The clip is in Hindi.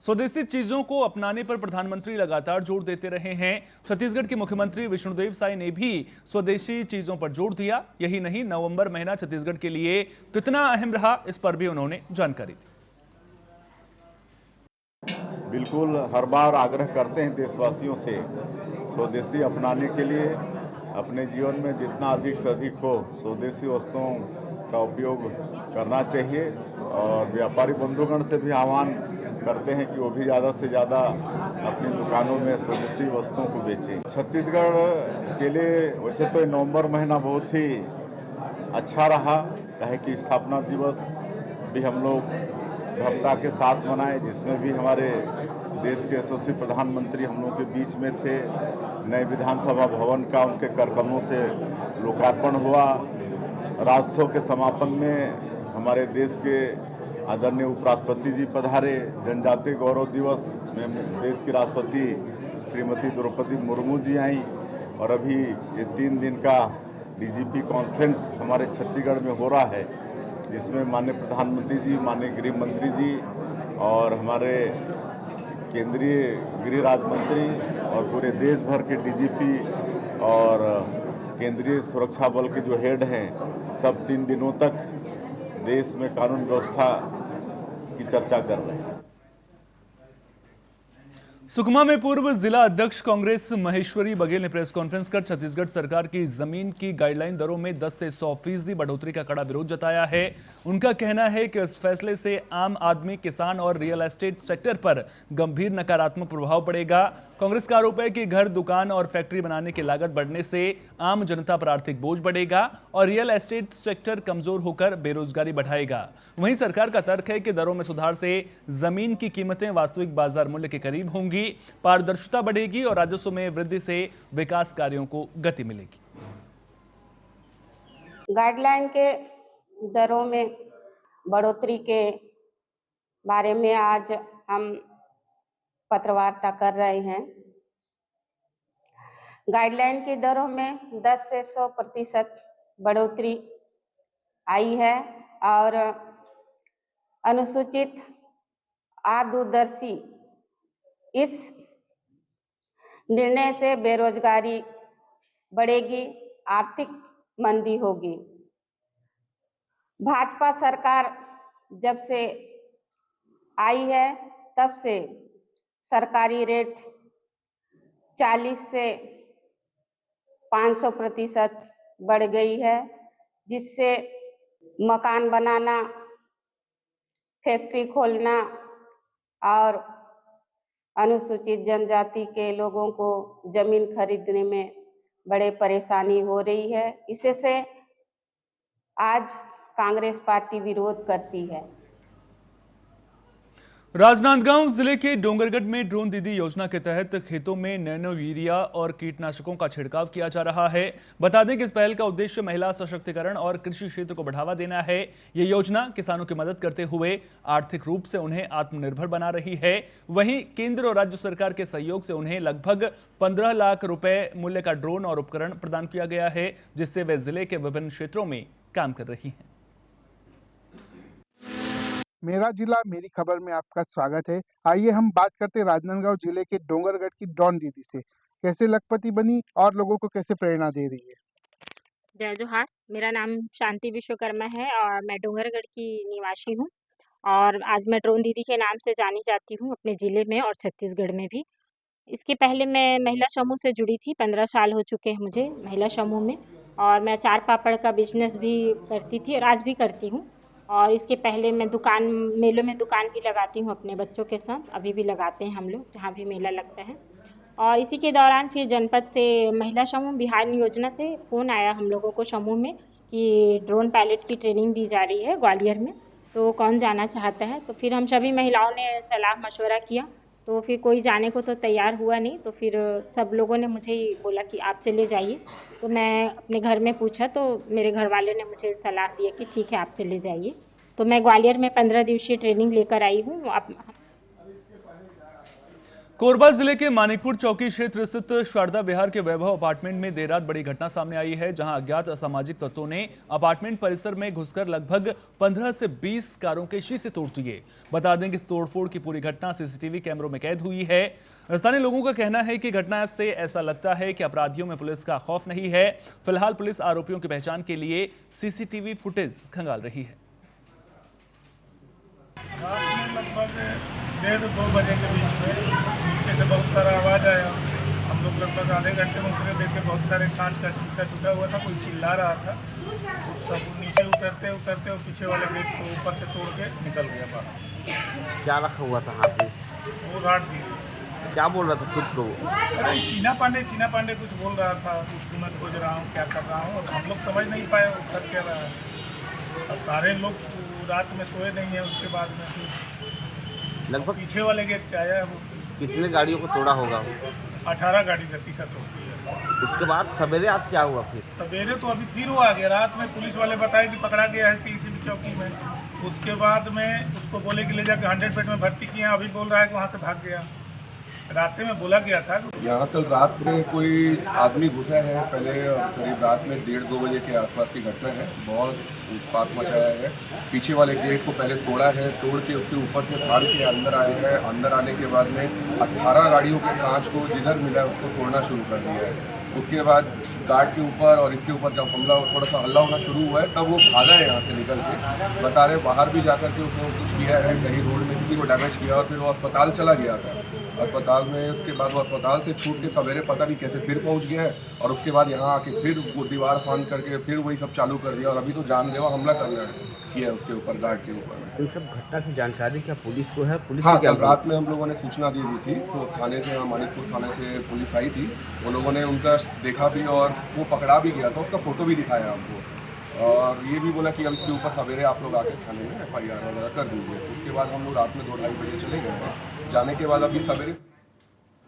स्वदेशी चीजों को अपनाने पर प्रधानमंत्री लगातार जोर देते रहे हैं। छत्तीसगढ़ के मुख्यमंत्री विष्णुदेव साय ने भी स्वदेशी चीजों पर जोर दिया। यही नहीं, नवंबर महीना छत्तीसगढ़ के लिए कितना अहम रहा, इस पर भी उन्होंने जानकारी दी। बिल्कुल हर बार आग्रह करते हैं देशवासियों से स्वदेशी अपनाने के लिए। अपने जीवन में जितना अधिक से अधिक हो स्वदेशी वस्तुओं का उपयोग करना चाहिए और व्यापारी बंधुगण से भी आह्वान करते हैं कि वो भी ज़्यादा से ज़्यादा अपनी दुकानों में स्वदेशी वस्तुओं को बेचें। छत्तीसगढ़ के लिए वैसे तो नवंबर महीना बहुत ही अच्छा रहा, कहे कि स्थापना दिवस भी हम लोग भव्यता के साथ मनाए, जिसमें भी हमारे देश के यशस्वी प्रधानमंत्री हम लोग के बीच में थे। नए विधानसभा भवन का उनके कार्यक्रमों से लोकार्पण हुआ। राज्योत्सव के समापन में हमारे देश के आदरणीय उपराष्ट्रपति जी पधारे। जनजातीय गौरव दिवस में देश की राष्ट्रपति श्रीमती द्रौपदी मुर्मू जी आई और अभी ये 3 दिन का डीजीपी कॉन्फ्रेंस हमारे छत्तीसगढ़ में हो रहा है, जिसमें माननीय प्रधानमंत्री जी, माननीय गृह मंत्री जी और हमारे केंद्रीय गृह राज्य मंत्री और पूरे देश भर के डीजीपी और केंद्रीय सुरक्षा बल के जो हेड हैं, सब 3 दिनों तक देश में कानून व्यवस्था की चर्चा कर रहे हैं। सुकमा में पूर्व जिला अध्यक्ष कांग्रेस महेश्वरी बघेल ने प्रेस कॉन्फ्रेंस कर छत्तीसगढ़ सरकार की जमीन की गाइडलाइन दरों में 10 से 100% बढ़ोतरी का कड़ा विरोध जताया है। उनका कहना है कि इस फैसले से आम आदमी, किसान और रियल एस्टेट सेक्टर पर गंभीर नकारात्मक प्रभाव पड़ेगा। कांग्रेस का आरोप है कि घर, दुकान और फैक्ट्री बनाने की लागत बढ़ने से आम जनता पर आर्थिक बोझ बढ़ेगा और रियल एस्टेट सेक्टर कमजोर होकर बेरोजगारी बढ़ाएगा। वहीं सरकार का तर्क है कि दरों में सुधार से जमीन की कीमतें वास्तविक बाजार मूल्य के करीब होंगी, पारदर्शिता बढ़ेगी और राजस्व में वृद्धि से विकास कार्यों को गति मिलेगी। गाइडलाइन के दरों में बढ़ोतरी के बारे में आज हम पत्रवार्ता कर रहे हैं। गाइडलाइन की दरों में 10 से 100% बढ़ोतरी आई है और अनुसूचित आदूरदर्शी इस निर्णय से बेरोजगारी बढ़ेगी, आर्थिक मंदी होगी। भाजपा सरकार जब से आई है तब से सरकारी रेट 40 से 500% बढ़ गई है, जिससे मकान बनाना, फैक्ट्री खोलना और अनुसूचित जनजाति के लोगों को जमीन खरीदने में बड़े परेशानी हो रही है। इससे आज कांग्रेस पार्टी विरोध करती है। राजनांदगांव जिले के डोंगरगढ़ में ड्रोन दीदी योजना के तहत खेतों में नैनो यूरिया और कीटनाशकों का छिड़काव किया जा रहा है। बता दें कि इस पहल का उद्देश्य महिला सशक्तिकरण और कृषि क्षेत्र को बढ़ावा देना है। ये योजना किसानों की मदद करते हुए आर्थिक रूप से उन्हें आत्मनिर्भर बना रही है। वहीं केंद्र और राज्य सरकार के सहयोग से उन्हें लगभग 15 लाख रुपए मूल्य का ड्रोन और उपकरण प्रदान किया गया है, जिससे वे जिले के विभिन्न क्षेत्रों में काम कर रही हैं। मेरा जिला मेरी खबर में आपका स्वागत है। आइए हम बात करते हैं राजनांदगांव जिले के डोंगरगढ़ की ड्रोन दीदी से। कैसे लखपति बनी और लोगों को कैसे प्रेरणा दे रही है। जय जोहार, मेरा नाम शांति विश्वकर्मा है और मैं डोंगरगढ़ की निवासी हूँ और आज मैं ड्रोन दीदी के नाम से जानी जाती हूँ अपने ज़िले में और छत्तीसगढ़ में भी। इसके पहले मैं महिला समूह से जुड़ी थी, 15 साल हो चुके हैं मुझे महिला समूह में, और मैं चार पापड़ का बिजनेस भी करती थी और आज भी करती हूँ। और इसके पहले मैं मेलों में दुकान भी लगाती हूँ अपने बच्चों के साथ, अभी भी लगाते हैं हम लोग जहाँ भी मेला लगता है। और इसी के दौरान फिर जनपद से महिला समूह बिहार योजना से फ़ोन आया हम लोगों को समूह में कि ड्रोन पायलट की ट्रेनिंग दी जा रही है ग्वालियर में, तो कौन जाना चाहता है। तो फिर हम सभी महिलाओं ने सलाह मशवरा किया, तो फिर कोई जाने को तो तैयार हुआ नहीं, तो फिर सब लोगों ने मुझे ही बोला कि आप चले जाइए। तो मैं अपने घर में पूछा तो मेरे घर वाले ने मुझे सलाह दी कि ठीक है आप चले जाइए। तो मैं ग्वालियर में 15 दिवसीय ट्रेनिंग लेकर आई हूँ। कोरबा जिले के मानिकपुर चौकी क्षेत्र स्थित शारदा विहार के वैभव अपार्टमेंट में देर रात बड़ी घटना सामने आई है, जहां अज्ञात असामाजिक तत्वों ने अपार्टमेंट परिसर में घुसकर लगभग 15 से 20 कारों के शीशे तोड़ दिए। बता दें कि तोड़फोड़ की पूरी घटना सीसीटीवी कैमरों में कैद हुई है। स्थानीय लोगों का कहना है कि घटना से ऐसा लगता है कि अपराधियों में पुलिस का खौफ नहीं है। फिलहाल पुलिस आरोपियों की पहचान के लिए सीसीटीवी फुटेज खंगाल रही है। रात में लगभग 1:30-2 बजे के बीच में नीचे से बहुत सारा आवाज़ आया। हम लोग लगभग आधे घंटे में उतरे, देखे बहुत सारे कांच का शीशा टूटा हुआ था, कोई चिल्ला रहा था। तो सब नीचे उतरते उतरते और पीछे वाले गेट को ऊपर से तोड़ के निकल गया बाहर। क्या रखा हुआ था हाथ में? वो रात दी। क्या बोल रहा था खुद को? अरे चीना पांडे कुछ बोल रहा था, उसको मैं खोज रहा हूँ, क्या कर रहा हूँ। और हम लोग समझ नहीं पाए वो कर क्या रहा है। और सारे लोग रात में सोए नहीं है। उसके बाद में फिर लगभग पीछे वाले गेट से आया है वो। कितने गाड़ियों को तोड़ा होगा? 18 गाड़ी का शीशा तोड़ दिया। उसके बाद सवेरे आज क्या हुआ फिर? सवेरे तो अभी फिर वो आ गया। रात में पुलिस वाले बताए कि पकड़ा गया है सीसीटीवी चौकी में। उसके बाद में उसको बोले कि ले जाकर 100 बेड में भर्ती किया। अभी बोल रहा है कि वहाँ से भाग गया। रात में बोला गया था। यहाँ कल रात में कोई आदमी घुसा है, पहले करीब रात में 1:30-2 बजे के आसपास की घटना है। बहुत उत्पात मचाया है। पीछे वाले गेट को पहले तोड़ा है, तोड़ के उसके ऊपर से फाड़ के अंदर आए हैं। अंदर आने के बाद में 18 गाड़ियों के कांच को जिधर मिला उसको तोड़ना शुरू कर दिया है। उसके बाद गार्ड के ऊपर और इसके ऊपर जब थोड़ा सा हल्ला होना शुरू हुआ है, तब वो भागा है यहाँ से निकल के। बता रहे बाहर भी जाकर के उसने कुछ किया है, कहीं रोड में किसी को डैमेज किया और फिर वो अस्पताल चला गया था। अस्पताल में उसके बाद वो अस्पताल से छूट के सवेरे पता नहीं कैसे फिर पहुंच गया है। और उसके बाद यहाँ आके फिर वो दीवार फांद करके फिर वही सब चालू कर दिया। और अभी तो जानलेवा हमला करना किया उसके ऊपर, गार्ड के ऊपर। इन सब घटना की जानकारी क्या पुलिस को है? पुलिस हाँ, क्या कल रात में हम लोगों ने सूचना दी थी, तो थाने से, मानिकपुर थाने से पुलिस आई थी। वो लोगों ने उनका देखा भी और वो पकड़ा भी गया था, उसका फ़ोटो भी दिखाया हमको। और ये भी बोला कि अब इसके ऊपर सवेरे आप लोग आके थाने में FIR वगैरह कर दीजिए। उसके बाद हम लोग रात में 2-2:30 बजे चले गए। जाने के बाद अभी सवेरे